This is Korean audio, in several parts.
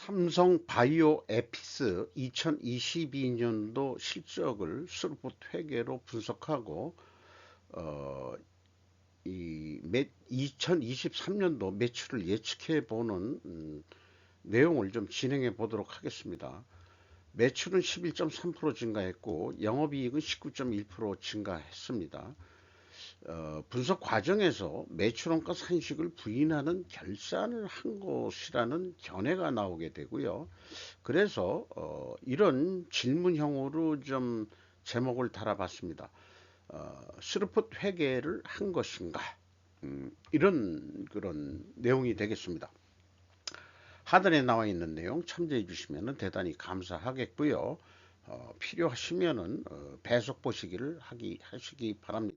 삼성 바이오 에피스 2022년도 실적을 스루풋 회계로 분석하고 어, 2023년도 매출을 예측해 보는 내용을 좀 진행해 보도록 하겠습니다. 매출은 11.3% 증가했고 영업이익은 19.1% 증가했습니다. 분석 과정에서 매출원가 산식을 부인하는 결산을 한 것이라는 견해가 나오게 되고요. 그래서 이런 질문형으로 좀 제목을 달아봤습니다. 스루풋 회계를 한 것인가? 이런 그런 내용이 되겠습니다. 하단에 나와 있는 내용 참조해 주시면 대단히 감사하겠고요. 필요하시면은 배속 보시기를 하시기 바랍니다.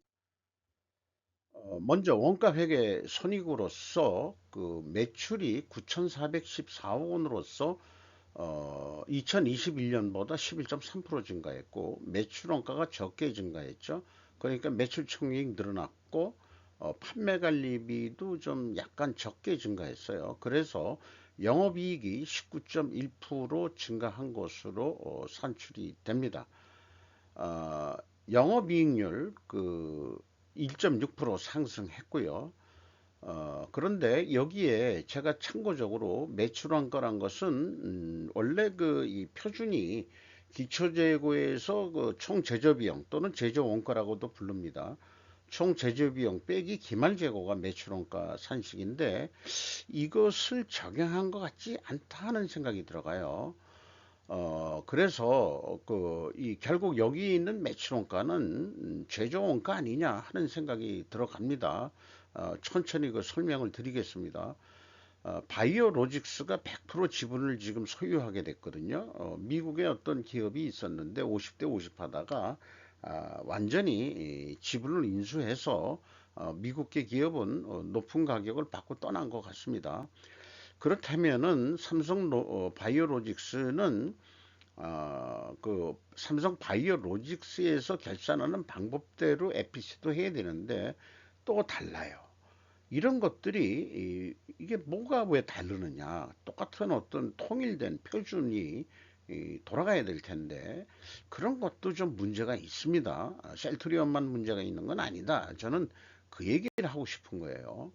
먼저 원가 회계 손익으로서 그 매출이 9,414억 원으로서 2021년보다 11.3% 증가했고 매출 원가가 적게 증가했죠. 그러니까 매출 총액이 늘어났고 판매 관리비도 좀 약간 적게 증가했어요. 그래서 영업이익이 19.1% 증가한 것으로 산출이 됩니다. 어, 영업이익률 그 1.6% 상승했고요. 그런데 여기에 제가 참고적으로 매출원가란 것은 원래 그 이 표준이 기초재고에서 그 총제조비용 또는 제조원가라고도 부릅니다. 총제조비용 빼기 기말재고가 매출원가 산식인데 이것을 적용한 것 같지 않다 하는 생각이 들어가요. 그래서 결국 여기 있는 매출원가는 제조원가 아니냐 하는 생각이 들어갑니다. 천천히 그 설명을 드리겠습니다. 바이오로직스가 100% 지분을 지금 소유하게 됐거든요. 미국의 어떤 기업이 있었는데 50대 50 하다가 완전히 지분을 인수해서 미국계 기업은 높은 가격을 받고 떠난 것 같습니다. 그렇다면은 삼성 바이오로직스는 그 삼성 바이오로직스에서 결산하는 방법대로 에피스도 해야 되는데 또 달라요. 이런 것들이 이게 뭐가 왜 다르느냐? 똑같은 어떤 통일된 표준이 돌아가야 될 텐데 그런 것도 좀 문제가 있습니다. 셀트리온만 문제가 있는 건 아니다. 저는 그 얘기를 하고 싶은 거예요.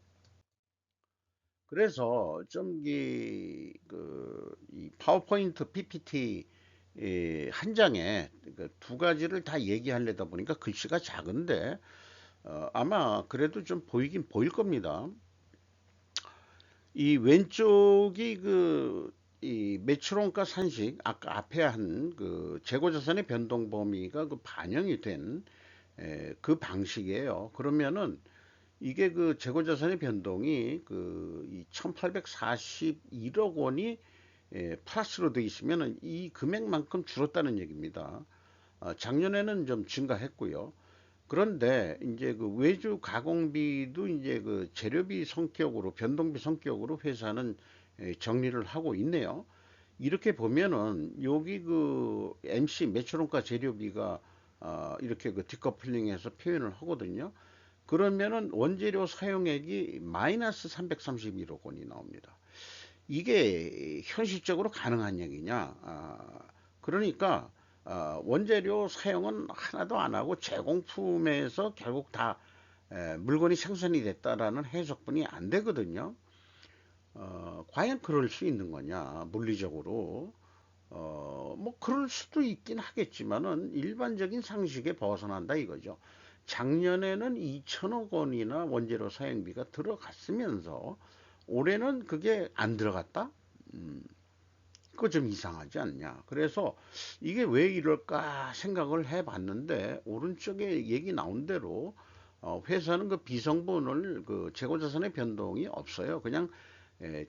그래서 좀 이 파워포인트 PPT 한 장에 두 가지를 다 얘기하려다 보니까 글씨가 작은데 아마 그래도 좀 보이긴 보일 겁니다. 이 왼쪽이 이 매출원가 산식 아까 앞에 한 그 재고자산의 변동 범위가 그 반영이 된 그 방식이에요. 그러면은 이게 그 재고자산의 변동이 이 1841억 원이 플러스로 되어 있으면 이 금액만큼 줄었다는 얘기입니다. 작년에는 좀 증가했고요. 그런데 이제 그 외주 가공비도 이제 그 재료비 성격으로 변동비 성격으로 회사는 정리를 하고 있네요. 이렇게 보면은 여기 그 MC 매출원가 재료비가 이렇게 그 디커플링해서 표현을 하거든요. 그러면은 원재료 사용액이 마이너스 331억 원이 나옵니다. 이게 현실적으로 가능한 얘기냐? 그러니까 원재료 사용은 하나도 안 하고 제공품에서 결국 다 물건이 생산이 됐다라는 해석분이 안 되거든요. 과연 그럴 수 있는 거냐? 물리적으로. 뭐 그럴 수도 있긴 하겠지만은 일반적인 상식에 벗어난다 이거죠. 작년에는 2천억 원이나 원재료 사용비가 들어갔으면서 올해는 그게 안 들어갔다? 음, 그거 좀 이상하지 않냐. 그래서 이게 왜 이럴까 생각을 해 봤는데 오른쪽에 얘기 나온 대로 회사는 그 비성분을 그 재고자산의 변동이 없어요. 그냥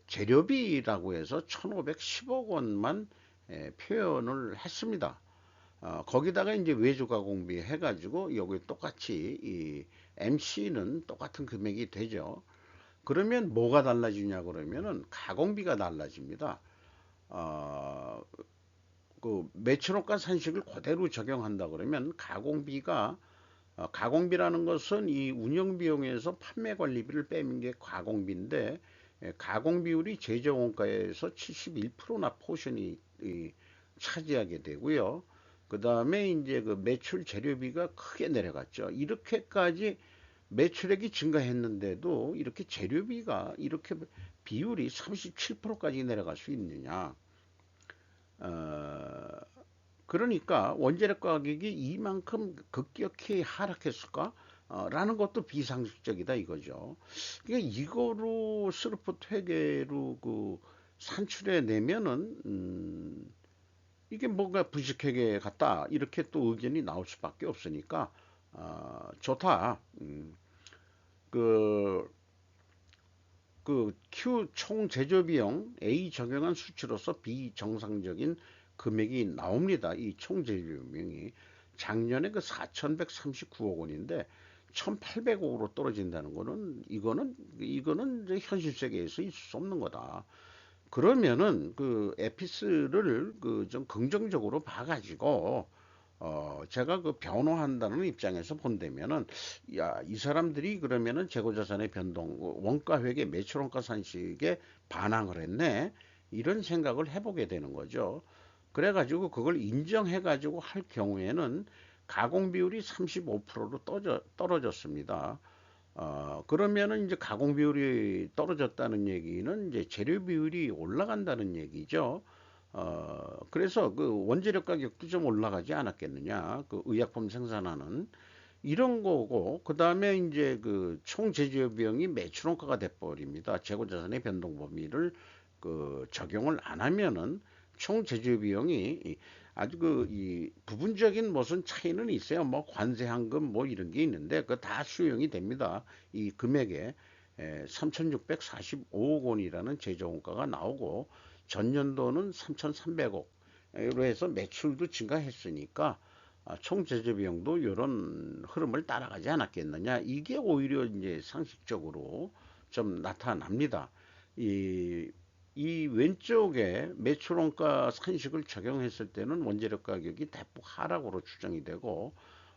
재료비라고 해서 1,510억 원만 표현을 했습니다. 거기다가 이제 외주 가공비 해가지고 여기 똑같이 이 MC는 똑같은 금액이 되죠. 그러면 뭐가 달라지냐 그러면은 가공비가 달라집니다. 어, 그 매출원가 산식을 그대로 적용한다 그러면 가공비가 가공비라는 것은 이 운영 비용에서 판매 관리비를 빼는 게 가공비인데 가공 비율이 제조 원가에서 71%나 포션이 차지하게 되고요. 그 다음에 이제 그 매출 재료비가 크게 내려갔죠. 이렇게까지 매출액이 증가했는데도 이렇게 재료비가 이렇게 비율이 37%까지 내려갈 수 있느냐. 어, 그러니까 원재료 가격이 이만큼 급격히 하락했을까? 라는 것도 비상식적이다 이거죠. 그러니까 이거로 스루프 회계로 그 산출해 내면은 이게 뭔가 부식회계 같다 이렇게 또 의견이 나올 수밖에 없으니까 좋다. 그, 그 Q 총 제조 비용 A 적용한 수치로서 비정상적인 금액이 나옵니다. 이 총 제조 비용이 작년에 그 4,139억 원인데 1,800억으로 떨어진다는 거는 이거는 이제 현실 세계에서 있을 수 없는 거다. 그러면은 그 에피스를 그 좀 긍정적으로 봐가지고 제가 그 변호한다는 입장에서 본다면은 야, 이 사람들이 그러면은 재고자산의 변동, 원가 회계, 매출 원가 산식에 반항을 했네. 이런 생각을 해보게 되는 거죠. 그래가지고 그걸 인정해가지고 할 경우에는 가공 비율이 35%로 떨어졌습니다. 그러면은 이제 가공 비율이 떨어졌다는 얘기는 이제 재료 비율이 올라간다는 얘기죠. 그래서 그 원재료 가격도 좀 올라가지 않았겠느냐. 그 의약품 생산하는 이런 거고, 그 다음에 이제 그 총 제조 비용이 매출원가가 돼버립니다. 재고자산의 변동 범위를 그 적용을 안 하면은 총 제조 비용이 아주 그 이 부분적인 무슨 차이는 있어요. 뭐 관세 환급 뭐 이런 게 있는데 그 다 수용이 됩니다. 이 금액에 3,645억 원이라는 제조 원가가 나오고 전년도는 3,300억으로 해서 매출도 증가했으니까 총 제조 비용도 이런 흐름을 따라가지 않았겠느냐. 이게 오히려 이제 상식적으로 좀 나타납니다. 이, 이 왼쪽에 매출원가 산식을 적용했을 때는 원재료 가격이 대폭 하락으로 추정이 되고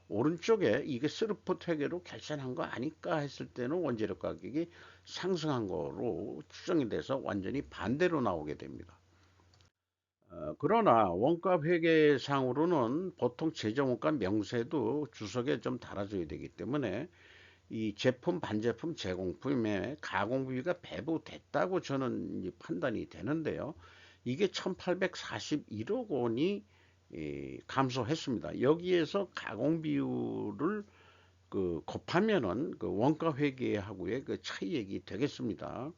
오른쪽에 이게 스루프 회계로 결산한 거 아닐까 했을 때는 원재료 가격이 상승한 거로 추정이 돼서 완전히 반대로 나오게 됩니다. 그러나 원가 회계상으로는 보통 최저원가 명세도 주석에 좀 달아줘야 되기 때문에 이 제품 반제품 제공품의 가공비가 배부됐다고 저는 판단이 되는데요. 이게 1841억 원이 감소했습니다. 여기에서 가공비율을 그 곱하면은 그 원가 회계하고의 그 차이액이 되겠습니다.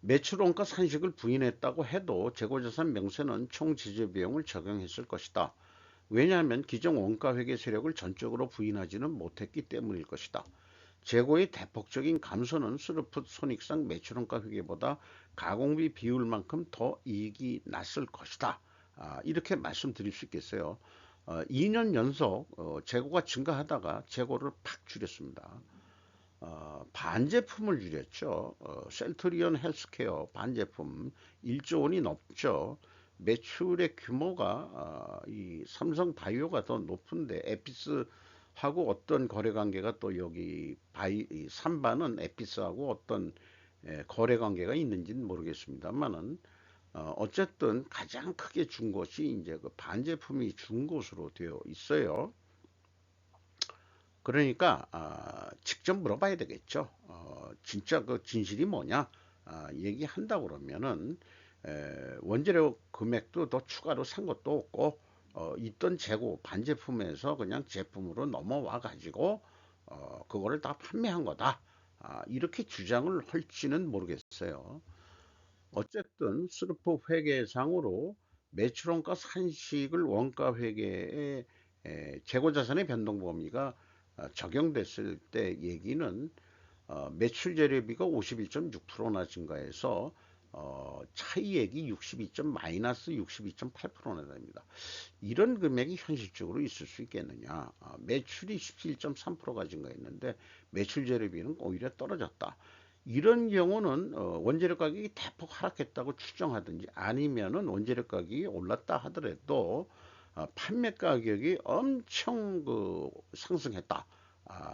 매출원가 산식을 부인했다고 해도 재고자산 명세는 총 제조 비용을 적용했을 것이다. 왜냐하면 기존 원가 회계 세력을 전적으로 부인하지는 못했기 때문일 것이다. 재고의 대폭적인 감소는 스루풋 손익상 매출원가 회계보다 가공비 비율만큼 더 이익이 났을 것이다. 이렇게 말씀드릴 수 있겠어요. 2년 연속 재고가 증가하다가 재고를 팍 줄였습니다. 반제품을 줄였죠. 센트리온 헬스케어 반제품 1조 원이 넘죠. 매출의 규모가 이 삼성 바이오가 더 높은데 에피스하고 어떤 거래 관계가 또 여기 삼바는 에피스하고 어떤 거래 관계가 있는지는 모르겠습니다만은 어쨌든 가장 크게 준 것이 이제 그 반제품이 준 것으로 되어 있어요. 그러니까 직접 물어봐야 되겠죠. 진짜 그 진실이 뭐냐 얘기한다 그러면은 원재료 금액도 더 추가로 산 것도 없고 있던 재고 반제품에서 그냥 제품으로 넘어와 가지고 그거를 다 판매한 거다. 이렇게 주장을 할지는 모르겠어요. 어쨌든 스루프 회계상으로 매출원가 산식을 원가 회계에 재고자산의 변동 범위가 적용됐을 때 얘기는 매출 재료비가 51.6%나 증가해서 차이액이 62. 마이너스 62.8%나 됩니다. 이런 금액이 현실적으로 있을 수 있겠느냐? 매출이 17.3%가 증가했는데 매출 재료비는 오히려 떨어졌다. 이런 경우는 원재료 가격이 대폭 하락했다고 추정하든지 아니면은 원재료 가격이 올랐다 하더라도 판매 가격이 엄청 그 상승했다.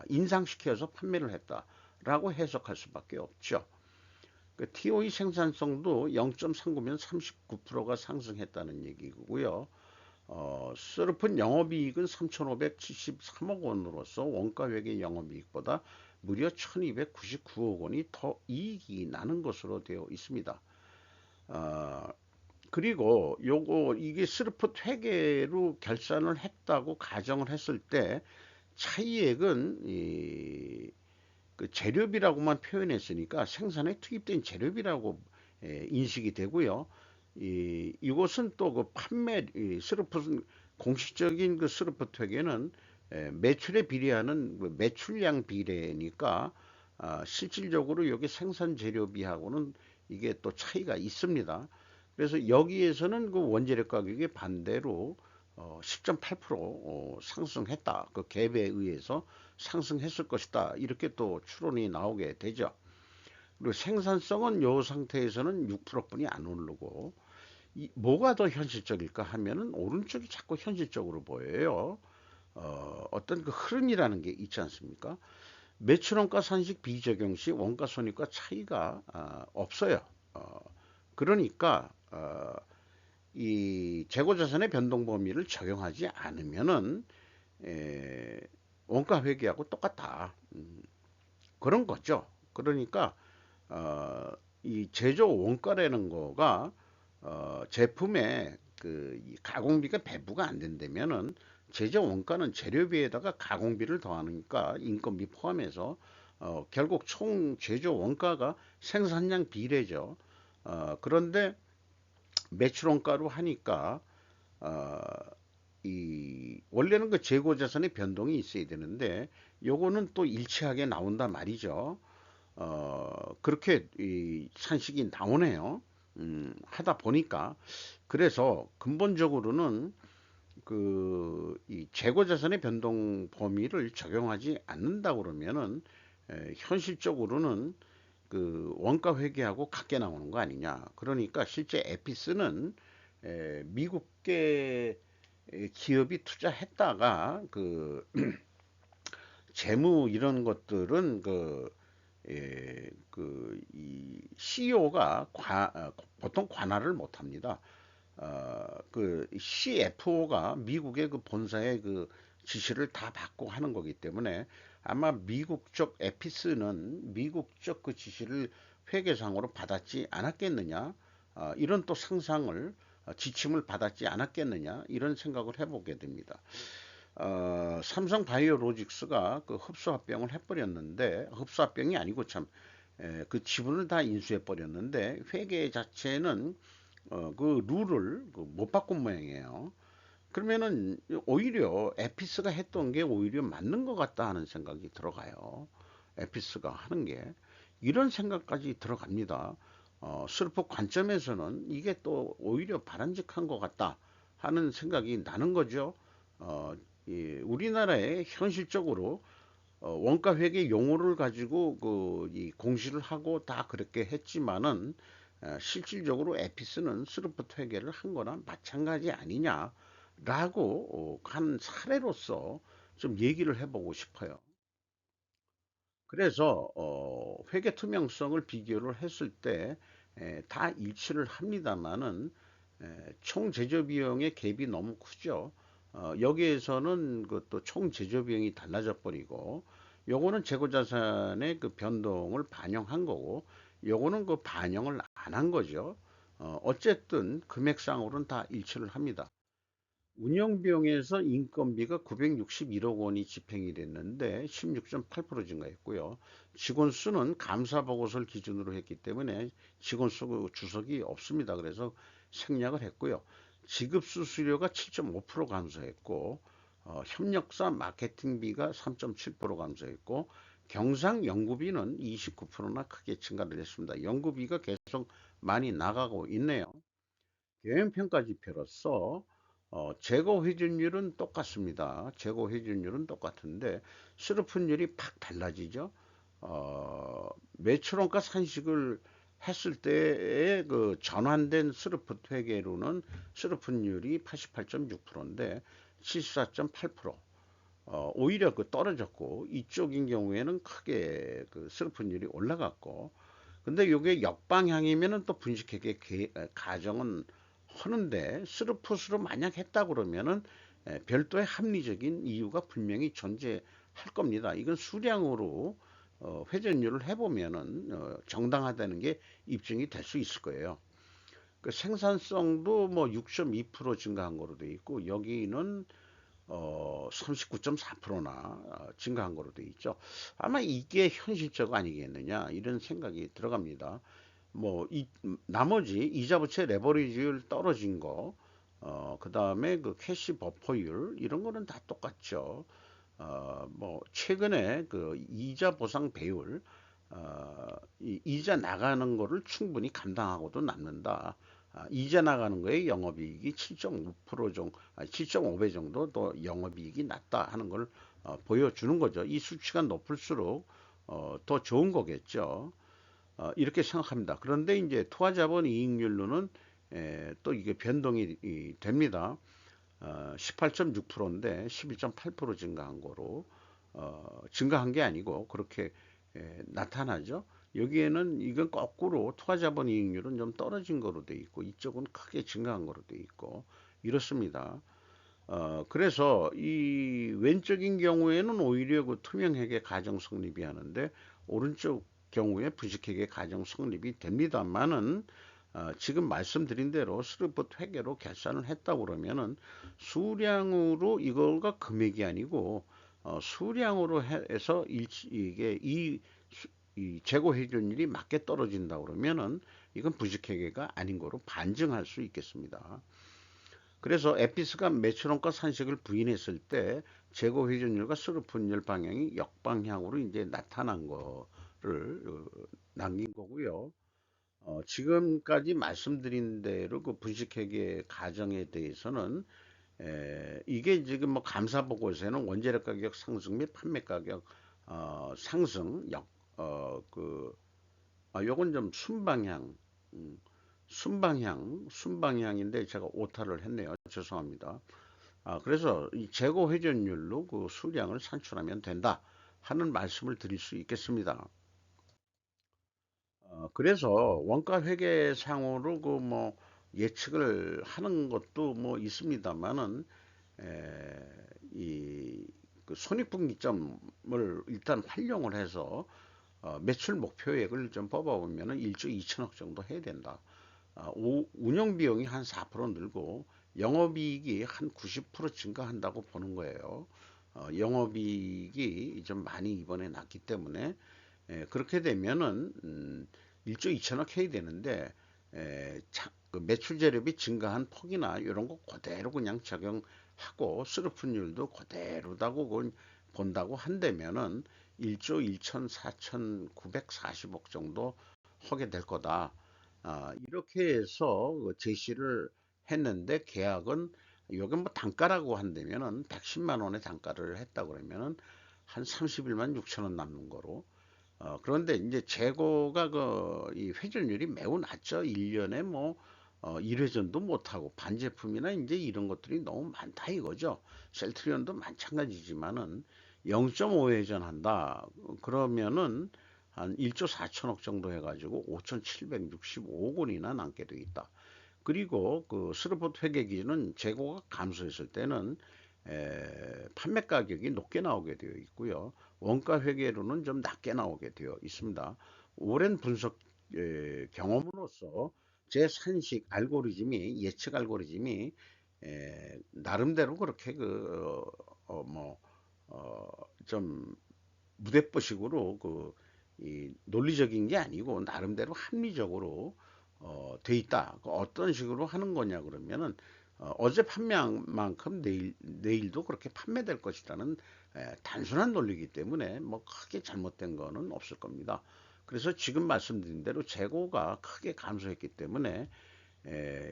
인상시켜서 판매를 했다라고 해석할 수밖에 없죠. 그 TOE 생산성도 0.39면 39%가 상승했다는 얘기고요. 스르픈 영업이익은 3,573억 원으로서 원가회계 영업이익보다 무려 1,299억 원이 더 이익이 나는 것으로 되어 있습니다. 어, 그리고 이게 스르프 회계로 결산을 했다고 가정을 했을 때 차이액은 그 재료비라고만 표현했으니까 생산에 투입된 재료비라고 인식이 되고요. 이것은 또 그 스르프 공식적인 그 스르프 회계는 매출에 비례하는 그 매출량 비례니까 실질적으로 여기 생산 재료비하고는 이게 또 차이가 있습니다. 그래서 여기에서는 그 원재료 가격이 반대로 10.8% 상승했다. 그 갭에 의해서 상승했을 것이다. 이렇게 또 추론이 나오게 되죠. 그리고 생산성은 이 상태에서는 6%뿐이 안 오르고 뭐가 더 현실적일까 하면은 오른쪽이 자꾸 현실적으로 보여요. 어떤 그 흐름이라는 게 있지 않습니까? 매출원가 산식 비적용 시 원가 손익과 차이가 없어요. 그러니까 이 재고자산의 변동 범위를 적용하지 않으면은 에, 원가 회계하고 똑같다. 그런 거죠. 그러니까 어, 이 제조 원가라는 거가 제품의 그 가공비가 배부가 안 된다면은 제조 원가는 재료비에다가 가공비를 더하니까 인건비 포함해서 결국 총 제조 원가가 생산량 비례죠. 그런데 매출 원가로 하니까 어, 이 원래는 그 재고 자산의 변동이 있어야 되는데 요거는 또 일치하게 나온단 말이죠. 그렇게 이 산식이 나오네요. 하다 보니까 그래서 근본적으로는 그 이 재고 자산의 변동 범위를 적용하지 않는다 그러면은 현실적으로는 그 원가 회계하고 같게 나오는 거 아니냐. 그러니까 실제 에피스는 미국계 기업이 투자했다가 그 재무 이런 것들은 이 CEO가 보통 관할을 못 합니다. 그 CFO가 미국의 그 본사의 그 지시를 다 받고 하는 거기 때문에 아마 미국 쪽 에피스는 미국 쪽 그 지시를 회계상으로 받았지 않았겠느냐. 이런 또 상상을 지침을 받았지 않았겠느냐 이런 생각을 해보게 됩니다. 삼성 바이오로직스가 그 흡수합병을 해버렸는데 흡수합병이 아니고 참 그 지분을 다 인수해 버렸는데 회계 자체는 그 룰을 그못 바꾼 모양이에요. 그러면은 오히려 에피스가 했던 게 오히려 맞는 것 같다 하는 생각이 들어가요. 에피스가 하는 게 이런 생각까지 들어갑니다. 슬퍼 관점에서는 이게 또 오히려 바람직한 것 같다 하는 생각이 나는 거죠. 어, 우리나라에 현실적으로 원가 회계 용어를 가지고 이 공시를 하고 다 그렇게 했지만은 실질적으로 에피스는 스루프트 회계를 한 거나 마찬가지 아니냐라고 한 사례로서 좀 얘기를 해보고 싶어요. 그래서 회계 투명성을 비교를 했을 때 다 일치를 합니다만은 총 제조 비용의 갭이 너무 크죠. 여기에서는 그또 총 제조 비용이 달라져 버리고 요거는 재고 자산의 그 변동을 반영한 거고 요거는 그 반영을 안 한 거죠. 어쨌든 금액상으로는 다 일치를 합니다. 운영비용에서 인건비가 961억 원이 집행이 됐는데 16.8% 증가했고요. 직원 수는 감사 보고서를 기준으로 했기 때문에 직원 수 주석이 없습니다. 그래서 생략을 했고요. 지급 수수료가 7.5% 감소했고 협력사 마케팅비가 3.7% 감소했고 경상 연구비는 29%나 크게 증가를 했습니다. 연구비가 계속 많이 나가고 있네요. 경영평가 지표로서 재고 회전율은 똑같습니다. 재고 회전율은 똑같은데 수료분율이 팍 달라지죠. 매출원가 산식을 했을 때의 그 전환된 스루프 회계로는 스루프율이 88.6%인데 74.8%. 오히려 그 떨어졌고 이쪽인 경우에는 크게 그 스루프율이 올라갔고 근데 요게 역방향이면은 또 분식회계 가정은 하는데 스루풋으로 만약 했다 그러면은 별도의 합리적인 이유가 분명히 존재할 겁니다. 이건 수량으로 회전율을 해보면은 정당하다는 게 입증이 될 수 있을 거예요. 그 생산성도 뭐 6.2% 증가한 거로 돼 있고 여기는 39.4%나 증가한 거로 돼 있죠. 아마 이게 현실적 아니겠느냐 이런 생각이 들어갑니다. 뭐 나머지 이자 부채 레버리지율 떨어진 거, 그다음에 그 캐시 버퍼율 이런 거는 다 똑같죠. 뭐 최근에 그 이자 보상 배율, 이자 나가는 거를 충분히 감당하고도 남는다. 이자 나가는 거에 영업이익이 7.5% 정도, 7.5배 정도 더 영업이익이 낮다 하는 걸 보여주는 거죠. 이 수치가 높을수록 더 좋은 거겠죠. 이렇게 생각합니다. 그런데 이제 투하자본 이익률로는 또 이게 변동이 됩니다. 18.6%인데 11.8% 증가한 거로 증가한 게 아니고 그렇게 나타나죠. 여기에는 이건 거꾸로 투하자본 이익률은 좀 떨어진 거로 돼 있고 이쪽은 크게 증가한 거로 돼 있고 이렇습니다. 그래서 이 왼쪽인 경우에는 오히려 그 투명회계 가정 성립이 하는데 오른쪽 경우에 부식회계 가정 성립이 됩니다만은 지금 말씀드린 대로 스루풋 회계로 결산을 했다 그러면은 수량으로 이거가 금액이 아니고 수량으로 해서 이게 이 재고 회전율이 맞게 떨어진다 그러면은 이건 부식회계가 아닌 거로 반증할 수 있겠습니다. 그래서 에피스가 매출원가 산식을 부인했을 때 재고 회전율과 스루풋율 방향이 역방향으로 이제 나타난 거를 남긴 거고요. 지금까지 말씀드린 대로 그 분식회계 가정에 대해서는 이게 지금 뭐 감사 보고서에는 원재료 가격 상승 및 판매 가격 상승 요건 좀 순방향 음, 순방향인데 제가 오타를 했네요. 죄송합니다. 그래서 이 재고 회전율로 그 수량을 산출하면 된다 하는 말씀을 드릴 수 있겠습니다. 그래서 원가 회계상으로 그 뭐 예측을 하는 것도 뭐 있습니다만은 이그 손익분기점을 일단 활용을 해서 매출 목표액을 좀 뽑아보면은 1조 2천억 정도 해야 된다. 운영 비용이 한 4% 늘고 영업이익이 한 90% 증가한다고 보는 거예요. 영업이익이 좀 많이 이번에 났기 때문에 그렇게 되면은 1조 2천억 해야 되는데 그 매출 재료비 증가한 폭이나 이런 거 그대로 그냥 적용하고 수르푼율도 그대로다고 본다고 한다면은 1조 1천 4,940억 정도 하게 될 거다. 이렇게 해서 그 제시를 했는데 계약은 요게 뭐 단가라고 한다면은 110만 원의 단가를 했다 그러면은 한 31만 6천 원 남는 거로. 그런데 이제 재고가 그 이 회전율이 매우 낮죠. 1년에 뭐 1회전도 못하고 반제품이나 이제 이런 것들이 너무 많다 이거죠. 셀트리온도 마찬가지지만은 0.5회전 한다. 그러면은 한 1조 4천억 정도 해가지고 5,765억 원이나 남게 돼 있다. 그리고 그 스루풋 회계 기준은 재고가 감소했을 때는 판매 가격이 높게 나오게 되어 있고요. 원가 회계로는 좀 낮게 나오게 되어 있습니다. 오랜 분석 경험으로서 제 산식 알고리즘이 예측 알고리즘이 나름대로 그렇게 좀 무대뽀식으로 이 논리적인 게 아니고 나름대로 합리적으로 돼 있다. 어떤 식으로 하는 거냐 그러면은 어제 판매한 만큼 내일도 그렇게 판매될 것이라는 단순한 논리이기 때문에 뭐 크게 잘못된 거는 없을 겁니다. 그래서 지금 말씀드린 대로 재고가 크게 감소했기 때문에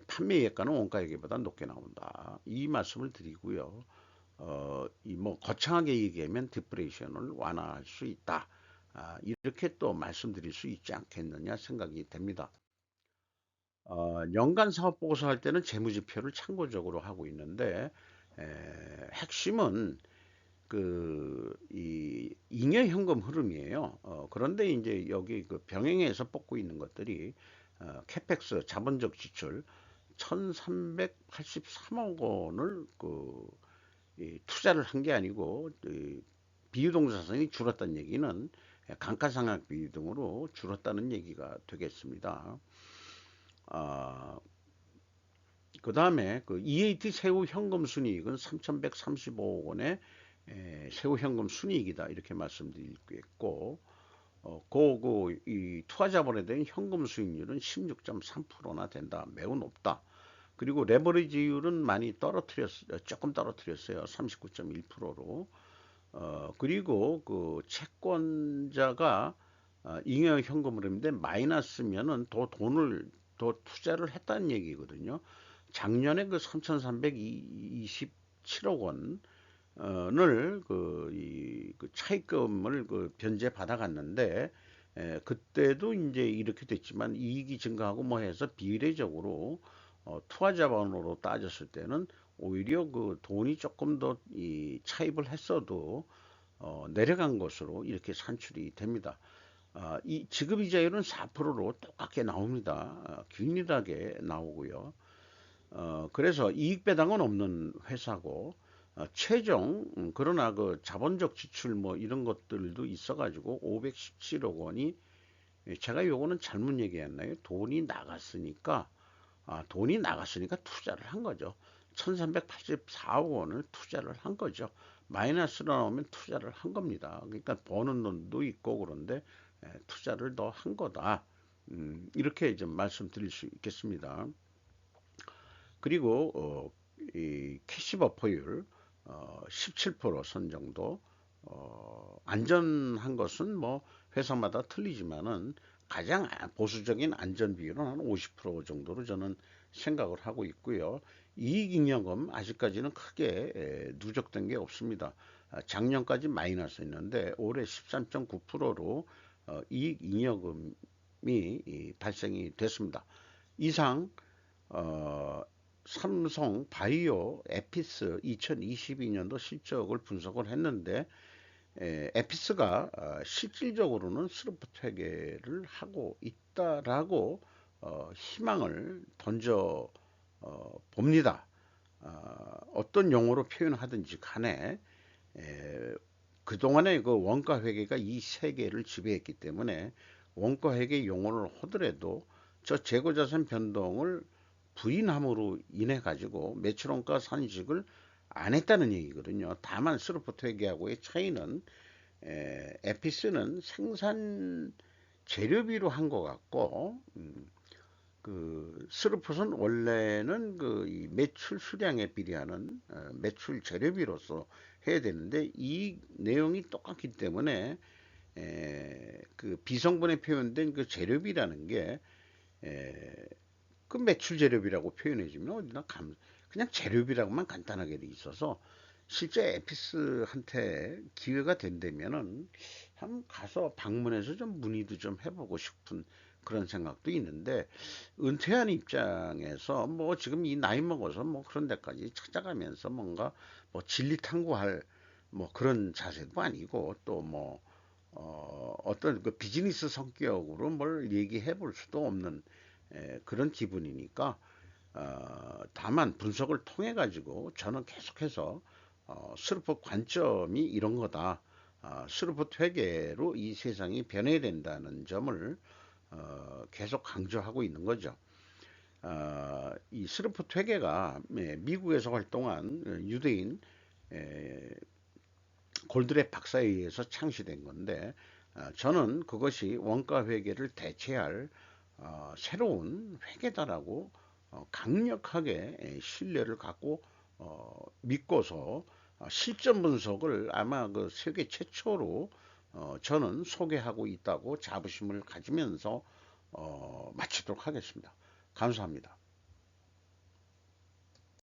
판매예가는 원가예가보다 높게 나온다. 이 말씀을 드리고요. 이 뭐 거창하게 얘기하면 디프레이션을 완화할 수 있다. 이렇게 또 말씀드릴 수 있지 않겠느냐 생각이 됩니다. 연간 사업 보고서 할 때는 재무지표를 참고적으로 하고 있는데 핵심은 이 잉여 현금 흐름이에요. 그런데 이제 여기 그 병행해서 뽑고 있는 것들이 캐펙스 자본적 지출 1383억 원을 이 투자를 한 게 아니고 비유동자산이 줄었다는 얘기는 감가상각 비율 등으로 줄었다는 얘기가 되겠습니다. 그 다음에 그 EAT 세후 현금 순이익은 3,135억 원의 세후 현금 순이익이다 이렇게 말씀드리겠고, 이 투하자본에 대한 현금 수익률은 16.3%나 된다. 매우 높다. 그리고 레버리지율은 많이 떨어뜨렸어요. 조금 떨어뜨렸어요. 39.1%로. 그리고 그 채권자가 잉여 현금 흐름인데 마이너스면은 더 투자를 했다는 얘기거든요. 작년에 그 3,327억 원을 그 차입금을 그 변제 받아갔는데, 그때도 이제 이렇게 됐지만 이익이 증가하고 뭐 해서 비례적으로 투하자본으로 따졌을 때는 오히려 그 돈이 조금 더 이 차입을 했어도 내려간 것으로 이렇게 산출이 됩니다. 이 지급이자율은 4%로 똑같게 나옵니다. 균일하게 나오고요. 그래서 이익 배당은 없는 회사고, 최종 그러나 그 자본적 지출 뭐 이런 것들도 있어가지고 517억 원이, 제가 요거는 잘못 얘기했나요? 돈이 나갔으니까 투자를 한 거죠. 1384억 원을 투자를 한 거죠. 마이너스로 나오면 투자를 한 겁니다. 그러니까 버는 돈도 있고 그런데 투자를 더 한 거다. 이렇게 좀 말씀드릴 수 있겠습니다. 그리고 이 캐시 버퍼율 17%선 정도, 안전한 것은 뭐 회사마다 틀리지만은 가장 보수적인 안전 비율은 한 50% 정도로 저는 생각을 하고 있고요. 이익잉여금 아직까지는 크게 누적된 게 없습니다. 작년까지 마이너스였는데 올해 13.9%로 이익잉여금이 발생이 됐습니다. 이상 삼성 바이오 에피스 2022년도 실적을 분석을 했는데, 에피스가 실질적으로는 스루프트 회계를 하고 있다라고 희망을 던져 봅니다. 어떤 용어로 표현하든지 간에 그동안의 그 원가 회계가 이 세계를 지배했기 때문에 원가 회계 용어를 하더라도 저 재고자산 변동을 부인함으로 인해 가지고 매출원가 산식을 안 했다는 얘기거든요. 다만 스루프트 회계하고의 차이는, 에피스는 생산 재료비로 한 것 같고, 그 스루프트는 원래는 이 매출 수량에 비례하는 매출 재료비로서 해야 되는데 이 내용이 똑같기 때문에 그 비성분에 표현된 그 재료비라는 게 그 매출 재료비라고 표현해주면 어디나 그냥 재료비라고만 간단하게 돼 있어서, 실제 에피스한테 기회가 된다면은 한번 가서 방문해서 좀 문의도 좀 해보고 싶은 그런 생각도 있는데, 은퇴한 입장에서 뭐 지금 이 나이 먹어서 뭐 그런 데까지 찾아가면서 뭔가 뭐 진리 탐구할 뭐 그런 자세도 아니고, 또 뭐 어떤 그 비즈니스 성격으로 뭘 얘기해 볼 수도 없는 그런 기분이니까, 다만 분석을 통해 가지고 저는 계속해서 스루프 관점이 이런 거다. 스루프 회계로 이 세상이 변해야 된다는 점을 계속 강조하고 있는 거죠. 이 스루프 회계가 미국에서 활동한 유대인 골드랩 박사에 의해서 창시된 건데, 저는 그것이 원가 회계를 대체할 새로운 회계다라고 강력하게 신뢰를 갖고 믿고서 실전 분석을 아마 그 세계 최초로 저는 소개하고 있다고 자부심을 가지면서 마치도록 하겠습니다. 감사합니다.